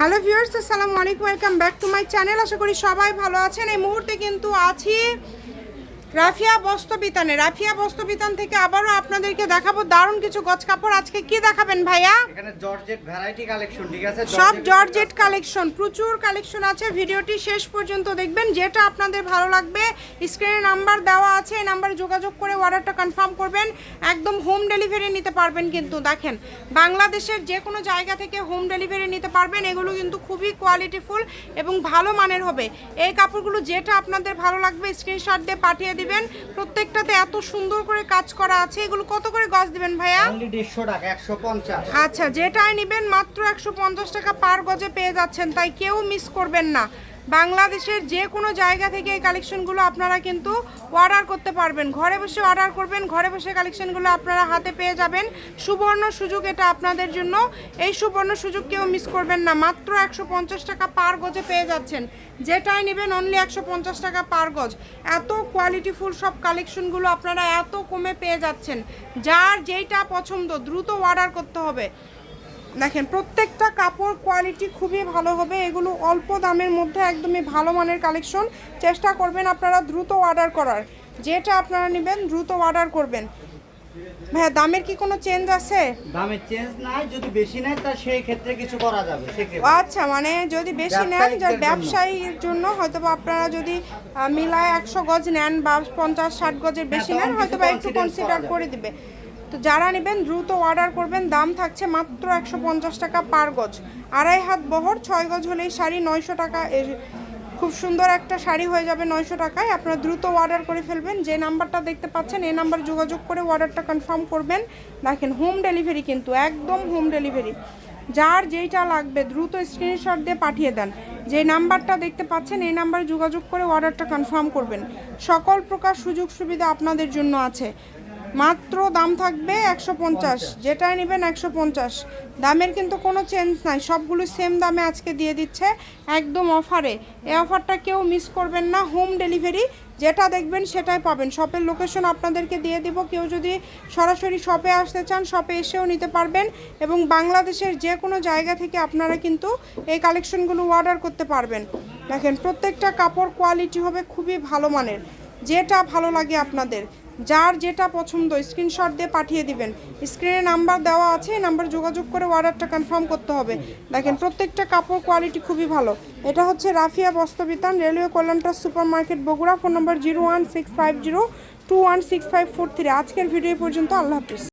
Hello viewers, আসসালামু আলাইকুম, welcome back to my channel. আশা করি সবাই ভালো আছেন। এই মুহূর্তে কিন্তু আছি রাফিয়া বস্ত্রবিতানে। রাফিয়া বস্ত্রবিতান থেকে আবারও আপনাদেরকে দেখাবো দারুণ কিছু গজ কাপড়। আজকে কি দেখাবেন ভাইয়া? এখানে জর্জেট ভ্যারাইটি কালেকশন, ঠিক আছে? সব জর্জেট কালেকশন, প্রচুর কালেকশন আছে। ভিডিওটি শেষ পর্যন্ত দেখবেন। যেটা আপনাদের ভালো লাগবে স্ক্রিনে নাম্বার দেওয়া আছে, এই নাম্বারে যোগাযোগ করে অর্ডারটা কনফার্ম করবেন। একদম হোম ডেলিভারি নিতে পারবেন। কিন্তু দেখেন, বাংলাদেশের যে কোনো জায়গা থেকে হোম ডেলিভারি নিতে পারবেন। এগুলো কিন্তু খুবই কোয়ালিটিফুল এবং ভালো মানের হবে। এই কাপড়গুলো যেটা আপনাদের ভালো লাগবে স্ক্রিনশট দিয়ে পাঠিয়ে দিবেন। প্রত্যেকটাতে এত সুন্দর করে কাজ করা আছে। এগুলো কত করে গজ দিবেন ভাইয়া? অনলি 150 টাকা, 150। আচ্ছা, যেটাই নেবেন মাত্র 150 টাকা পার গজে পেয়ে যাচ্ছেন, তাই কেউ মিস করবেন না। বাংলাদেশের যে কোনো জায়গা থেকে এই কালেকশনগুলো আপনারা কিন্তু অর্ডার করতে পারবেন। ঘরে বসে অর্ডার করবেন, ঘরে বসে কালেকশনগুলো আপনারা হাতে পেয়ে যাবেন। সুবর্ণ সুযোগ এটা আপনাদের জন্য। এই সুবর্ণ সুযোগ কেউ মিস করবেন না। মাত্র 150 টাকা পার গজে পেয়ে যাচ্ছেন। যেটাই নেবেন অনলি 150 টাকা পার গজ। এত কোয়ালিটিফুল সব কালেকশনগুলো আপনারা এত কমে পেয়ে যাচ্ছেন। যার যেইটা পছন্দ দ্রুত অর্ডার করতে হবে। দেখেন, প্রত্যেকটা কাপড় কোয়ালিটি খুবই ভালো হবে। এগুলো অল্প দামের মধ্যে একদমই ভালো মানের কালেকশন। চেষ্টা করবেন আপনারা দ্রুত অর্ডার করার। যেটা আপনারা নেবেন দ্রুত অর্ডার করবেন। ভাইয়া, দামের কি কোনো চেঞ্জ আছে? দামে চেঞ্জ নাই, যদি বেশি নেয় তা সেই ক্ষেত্রে কিছু করা যাবে সেক্ষেত্রে। আচ্ছা, মানে যদি বেশি নেন, যার ব্যবসায়ীর জন্য হয়তো বা আপনারা যদি মিলায় 100 গজ নেন বা 50-60 গজের বেশি নেন, হয়তো বা একটু কনসিডার করে দিবে। তো যারা নেবেন দ্রুত অর্ডার করবেন। দাম থাকছে মাত্র 150 টাকা পার গজ। 2.5 হাত বহর, 6 গজ হলেই শাড়ি 900 টাকা। খুব সুন্দর একটা শাড়ি হয়ে যাবে 900 টাকায়। আপনারা দ্রুত অর্ডার করে ফেলবেন। যে নাম্বারটা দেখতে পাচ্ছেন এই নাম্বারে যোগাযোগ করে অর্ডারটা কনফার্ম করবেন। দেখেন, হোম ডেলিভারি কিন্তু একদম হোম ডেলিভারি। যার যেইটা লাগবে দ্রুত স্ক্রিনশট দিয়ে পাঠিয়ে দেন। যে নাম্বারটা দেখতে পাচ্ছেন এই নাম্বারে যোগাযোগ করে অর্ডারটা কনফার্ম করবেন। সকল প্রকার সুযোগ সুবিধা আপনাদের জন্য আছে। মাত্র দাম থাকবে 150। যেটাই নেবেন 150। দামের কিন্তু কোনো চেঞ্জ নাই, সবগুলো সেম দামে আজকে দিয়ে দিচ্ছে একদম অফারে। এই অফারটা কেউ মিস করবেন না। হোম ডেলিভারি, যেটা দেখবেন সেটাই পাবেন। শপের লোকেশন আপনাদেরকে দিয়ে দিব। কেউ যদি সরাসরি শপে আসতে চান শপে এসেও নিতে পারবেন। এবং বাংলাদেশের যে কোনো জায়গা থেকে আপনারা কিন্তু এই কালেকশনগুলো অর্ডার করতে পারবেন। দেখেন, প্রত্যেকটা কাপড় কোয়ালিটি হবে খুবই ভালো মানের। যেটা ভালো লাগে আপনাদের, যার যেটা পছন্দ স্ক্রিনশট দিয়ে পাঠিয়ে দিবেন। স্ক্রিনে নাম্বার দেওয়া আছে, এই নাম্বার যোগাযোগ করে অর্ডারটা কনফার্ম করতে হবে। দেখেন, প্রত্যেকটা কাপড় কোয়ালিটি খুবই ভালো। এটা হচ্ছে রাফিয়া বস্ত্রবিতান, রেলওয়ে কল্যাণটা super market, Bogura. Phone number 01650216543। আজকের ভিডিও পর্যন্ত। আল্লাহ হাফিজ।